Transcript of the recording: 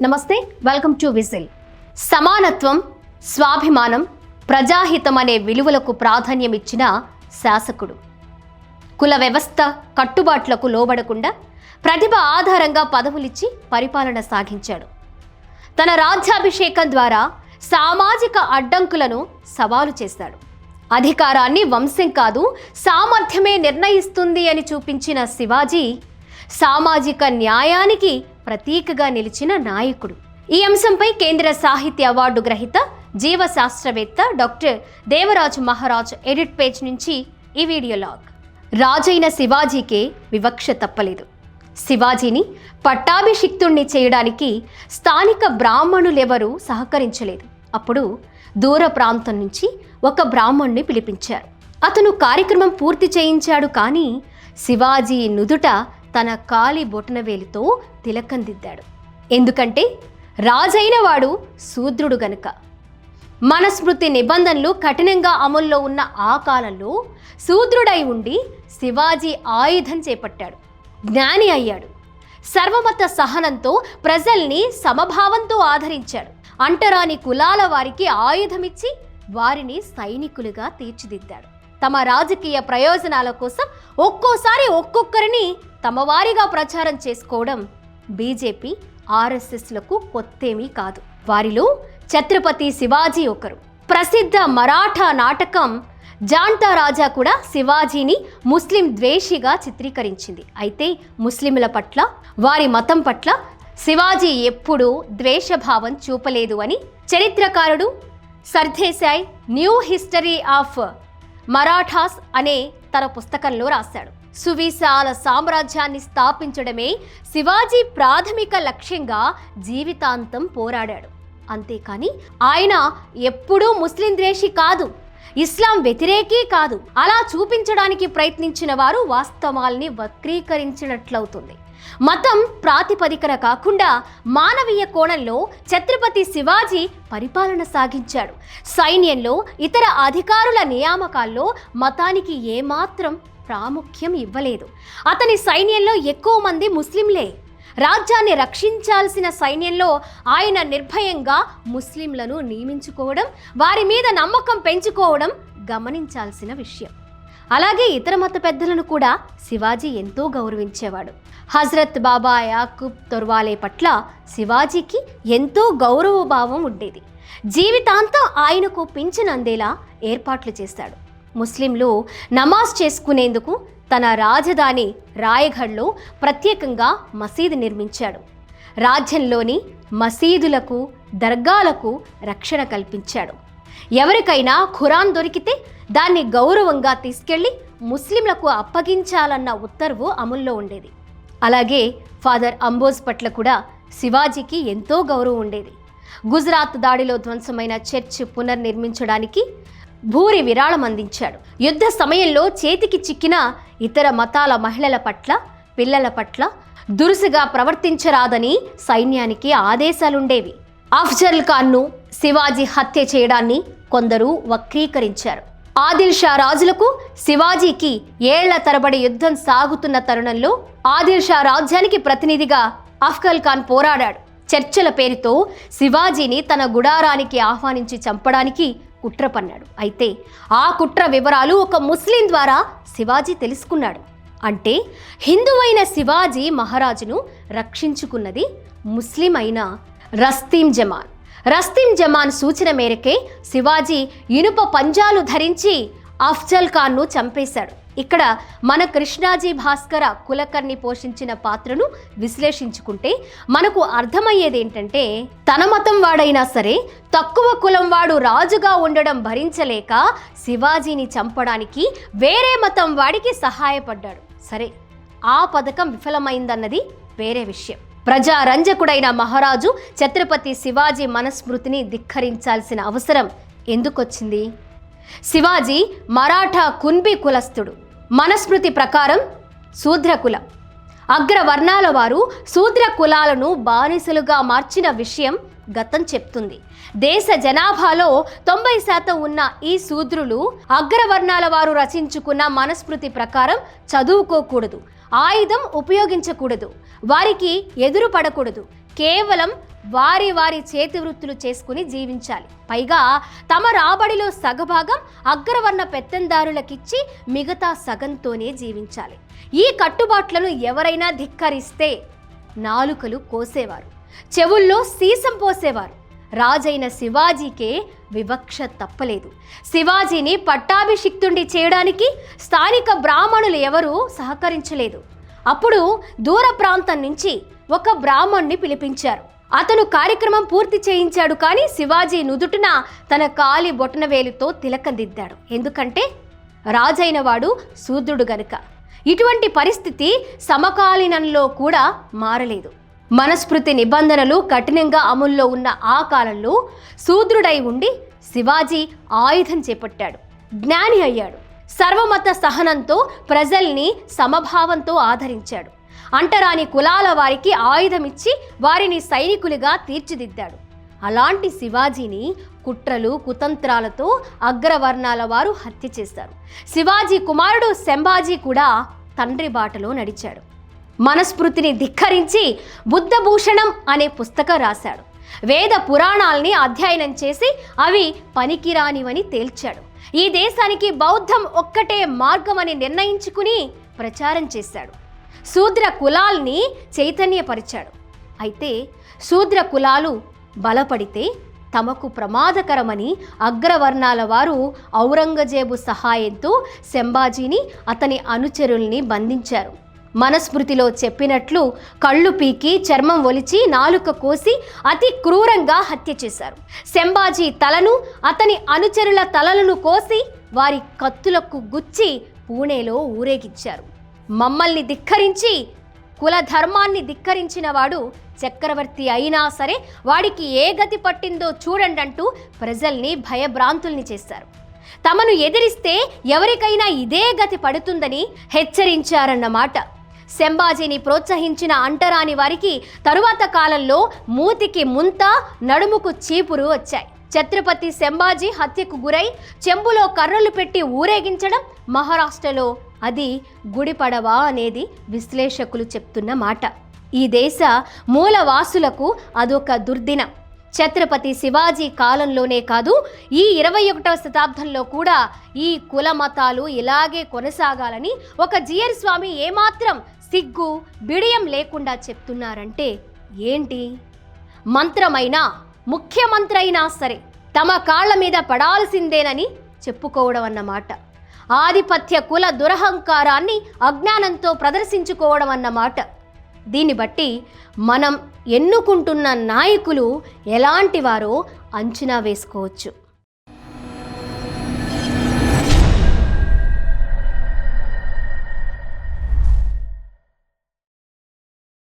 నమస్తే, welcome to whistle. సమానత్వం, స్వాభిమానం, ప్రజాహితం అనే విలువలకు ప్రాధాన్యం ఇచ్చిన శాసకుడు. కుల వ్యవస్థ కట్టుబాట్లకు లోబడకుండా ప్రతిభ ఆధారంగా పదవులిచ్చి పరిపాలన సాగించాడు. తన రాజ్యాభిషేకం ద్వారా సామాజిక అడ్డంకులను సవాలు చేశాడు. అధికారాన్ని వంశం కాదు, సామర్థ్యమే నిర్ణయిస్తుంది అని చూపించిన శివాజీ సామాజిక న్యాయానికి ప్రతీకగా నిలిచిన నాయకుడు. ఈ అంశంపై కేంద్ర సాహిత్య అవార్డు గ్రహీత జీవశాస్త్రవేత్త doctor Devaraju Maharaj edit page నుంచి ఈ వీడియో లాగ్. రాజైన శివాజీకే వివక్ష తప్పలేదు. శివాజీని పట్టాభిషిక్తుణ్ణి చేయడానికి స్థానిక బ్రాహ్మణులెవరూ సహకరించలేదు. అప్పుడు దూర ప్రాంతం నుంచి ఒక బ్రాహ్మణుని పిలిపించారు. అతను కార్యక్రమం పూర్తి చేయించాడు. కానీ శివాజీ నుదుట తన కాలి బొటనవేలితో తిలకం దిద్దాడు. ఎందుకంటే రాజైన వాడు శూద్రుడు గనుక. మనుస్మృతి నిబంధనలు కఠినంగా అమల్లో ఉన్న ఆ కాలంలో శూద్రుడై ఉండి శివాజీ ఆయుధం చేపట్టాడు. జ్ఞాని అయ్యాడు. సర్వమత సహనంతో ప్రజల్ని సమభావంతో ఆదరించాడు. అంటరాని కులాల వారికి ఆయుధమిచ్చి వారిని సైనికులుగా తీర్చిదిద్దాడు. తమ రాజకీయ ప్రయోజనాల కోసం ఒక్కోసారి ఒక్కొక్కరిని తమ వారిగా ప్రచారం చేసుకోవడం బీజేపీ, ఆర్ఎస్ఎస్లకు కొత్తేమీ కాదు. వారిలో ఛత్రపతి శివాజీ ఒకరు. ప్రసిద్ధ మరాఠా నాటకం జాంటా రాజా కూడా శివాజీని ముస్లిం ద్వేషిగా చిత్రీకరించింది. అయితే ముస్లింల పట్ల, వారి మతం పట్ల శివాజీ ఎప్పుడూ ద్వేషభావం చూపలేదు అని చరిత్రకారుడు Sardesai new history of Marathas అనే తన పుస్తకంలో రాశాడు. సువిశాల సామ్రాజ్యాన్ని స్థాపించడమే శివాజీ ప్రాథమిక లక్ష్యంగా జీవితాంతం పోరాడాడు. అంతేకాని ఆయన ఎప్పుడూ ముస్లిం ద్వేషి కాదు, ఇస్లాం వ్యతిరేకీ కాదు. అలా చూపించడానికి ప్రయత్నించిన వారు వాస్తవాల్ని వక్రీకరించినట్లవుతుంది. మతం ప్రాతిపదికన కాకుండా మానవీయ కోణంలో ఛత్రపతి శివాజీ పరిపాలన సాగించాడు. సైన్యంలో, ఇతర అధికారుల నియామకాల్లో మతానికి ఏమాత్రం ప్రాముఖ్యం ఇవ్వలేదు. అతని సైన్యంలో ఎక్కువ మంది ముస్లింలే. రాజ్యాన్ని రక్షించాల్సిన సైన్యంలో ఆయన నిర్భయంగా ముస్లింలను నియమించుకోవడం, వారి మీద నమ్మకం పెంచుకోవడం గమనించాల్సిన విషయం. అలాగే ఇతర మత పెద్దలను కూడా శివాజీ ఎంతో గౌరవించేవాడు. హజరత్ బాబా యాకూబ్ తొర్వాలే పట్ల శివాజీకి ఎంతో గౌరవభావం ఉండేది. జీవితాంతం ఆయనకు పింఛన్ అందేలా ఏర్పాట్లు చేశాడు. ముస్లింలు నమాజ్ చేసుకునేందుకు తన రాజధాని రాయగఢ్లో ప్రత్యేకంగా మసీదు నిర్మించాడు. రాజ్యంలోని మసీదులకు, దర్గాలకు రక్షణ కల్పించాడు. ఎవరికైనా ఖురాన్ దొరికితే దాన్ని గౌరవంగా తీసుకెళ్లి ముస్లింలకు అప్పగించాలన్న ఉత్తర్వు అమల్లో ఉండేది. అలాగే ఫాదర్ అంబోజ్ పట్ల కూడా శివాజీకి ఎంతో గౌరవం ఉండేది. గుజరాత్ దాడిలో ధ్వంసమైన చర్చ్ పునర్నిర్మించడానికి భూరి విరాళం అందించాడు. యుద్ధ సమయంలో చేతికి చిక్కిన ఇతర మతాల మహిళల పట్ల, పిల్లల పట్ల దురుసుగా ప్రవర్తించరాదని సైన్యానికి ఆదేశాలుండేవి. అఫ్జల్ ఖాన్ను శివాజీ హత్య చేయడాన్ని కొందరు వక్రీకరించారు. ఆదిల్ షా రాజులకు శివాజీకి ఏళ్ల తరబడి యుద్ధం సాగుతున్న తరుణంలో ఆదిల్ షా రాజ్యానికి ప్రతినిధిగా అఫ్జల్ ఖాన్ పోరాడాడు. చర్చల పేరుతో శివాజీని తన గుడారానికి ఆహ్వానించి చంపడానికి కుట్ర పన్నాడు. అయితే ఆ కుట్ర వివరాలు ఒక ముస్లిం ద్వారా శివాజీ తెలుసుకున్నాడు. అంటే హిందువైన శివాజీ మహారాజును రక్షించుకున్నది ముస్లిం అయిన రస్తీం జమాన్ సూచన మేరకే శివాజీ ఇనుప పంజాలు ధరించి అఫ్జల్ ఖాన్ను చంపేశాడు. ఇక్కడ మన కృష్ణాజీ భాస్కర కులకర్ణి పోషించిన పాత్రను విశ్లేషించుకుంటే మనకు అర్థమయ్యేది ఏంటంటే, తన మతం వాడైనా సరే తక్కువ కులం వాడు రాజుగా ఉండడం భరించలేక శివాజీని చంపడానికి వేరే మతం వాడికి సహాయపడ్డాడు. సరే, ఆ పథకం విఫలమైందన్నది వేరే విషయం. ప్రజారంజకుడైన మహారాజు ఛత్రపతి శివాజీ మనస్మృతిని ధిక్కరించాల్సిన అవసరం ఎందుకొచ్చింది? శివాజీ మరాఠా కున్బి కులస్థుడు. మనస్మృతి ప్రకారం శూద్రకులం. అగ్రవర్ణాల వారు శూద్ర కులాలను బానిసలుగా మార్చిన విషయం గతం చెప్తుంది. దేశ జనాభాలో 90% ఉన్న ఈ శూద్రులు అగ్రవర్ణాల వారు రచించుకున్న మనస్మృతి ప్రకారం చదువుకోకూడదు, ఆయుధం ఉపయోగించకూడదు, వారికి ఎదురు పడకూడదు, కేవలం వారి వారి చేతి వృత్తులు చేసుకుని జీవించాలి. పైగా తమ రాబడిలో సగభాగం అగ్రవర్ణ పెత్తందారులకిచ్చి మిగతా సగంతోనే జీవించాలి. ఈ కట్టుబాట్లను ఎవరైనా ధిక్కరిస్తే నాలుకలు కోసేవారు, చెవుల్లో సీసం పోసేవారు. రాజైన శివాజీకే వివక్ష తప్పలేదు. శివాజీని పట్టాభిషిక్తుణ్ణి చేయడానికి స్థానిక బ్రాహ్మణులు ఎవరూ సహకరించలేదు. అప్పుడు దూర ప్రాంతం నుంచి ఒక బ్రాహ్మణ్ణి పిలిపించారు. అతను కార్యక్రమం పూర్తి చేయించాడు. కానీ శివాజీ నుదుటిన తన కాలి బొటనవేలుతో తిలకం దిద్దాడు. ఎందుకంటే రాజైన వాడు శూద్రుడు గనుక. ఇటువంటి పరిస్థితి సమకాలీనంలో కూడా మారలేదు. మనుస్మృతి నిబంధనలు కఠినంగా అమల్లో ఉన్న ఆ కాలంలో శూద్రుడై ఉండి శివాజీ ఆయుధం చేపట్టాడు, జ్ఞాని అయ్యాడు. సర్వమత సహనంతో ప్రజల్ని సమభావంతో ఆదరించాడు. అంటరాని కులాల వారికి ఆయుధమిచ్చి వారిని సైనికులుగా తీర్చిదిద్దాడు. అలాంటి శివాజీని కుట్రలు కుతంత్రాలతో అగ్రవర్ణాల వారు హత్య చేశారు. శివాజీ కుమారుడు శంభాజీ కూడా తండ్రి బాటలో నడిచాడు. మనుస్మృతిని ధిక్కరించి బుద్ధభూషణం అనే పుస్తకం రాశాడు. వేద పురాణాల్ని అధ్యయనం చేసి అవి పనికిరానివని తేల్చాడు. ఈ దేశానికి బౌద్ధం ఒక్కటే మార్గమని నిర్ణయించుకుని ప్రచారం చేశాడు. శూద్ర కులాల్ని చైతన్యపరిచాడు. అయితే శూద్ర కులాలు బలపడితే తమకు ప్రమాదకరమని అగ్రవర్ణాల వారు ఔరంగజేబు సహాయంతో శంభాజీని అతని అనుచరుల్ని బంధించారు. మనుస్మృతిలో చెప్పినట్లు కళ్ళు పీకి చర్మం ఒలిచి నాలుక కోసి అతి క్రూరంగా హత్య చేశారు. శంభాజీ తలను అతని అనుచరుల తలలను కోసి వారి కత్తులకు గుచ్చి పూణేలో ఊరేగించారు. మమ్మల్ని ధిక్కరించి కుల ధర్మాన్ని ధిక్కరించిన వాడు చక్రవర్తి అయినా సరే వాడికి ఏ గతి పట్టిందో చూడండంటూ ప్రజల్ని భయభ్రాంతుల్ని చేశారు. తమను ఎదిరిస్తే ఎవరికైనా ఇదే గతి పడుతుందని హెచ్చరించారన్నమాట. శంభాజీని ప్రోత్సహించిన అంటరాని వారికి తరువాత కాలంలో మూతికి ముంత, నడుముకు చీపురు వచ్చాయి. ఛత్రపతి శంభాజీ హత్యకు గురై చెంబులో కర్రలు పెట్టి ఊరేగించడం మహారాష్ట్రలో అది గుడిపడవ అనేది విశ్లేషకులు చెప్తున్న మాట. ఈ దేశ మూలవాసులకు అదొక దుర్దినం. ఛత్రపతి శివాజీ కాలంలోనే కాదు, ఈ 21వ శతాబ్దంలో కూడా ఈ కుల మతాలు ఇలాగే కొనసాగాలని ఒక జియర్ స్వామి ఏమాత్రం సిగ్గు బిడియం లేకుండా చెప్తున్నారంటే ఏంటి? మంత్రమైనా ముఖ్యమంత్రైనా సరే తమ కాళ్ల మీద పడాల్సిందేనని చెప్పుకోవడం అన్నమాట. ఆధిపత్య కుల దురహంకారాన్ని అజ్ఞానంతో ప్రదర్శించుకోవడం అన్నమాట. దీన్ని బట్టి మనం ఎన్నుకుంటున్న నాయకులు ఎలాంటి వారో అంచనా వేసుకోవచ్చు.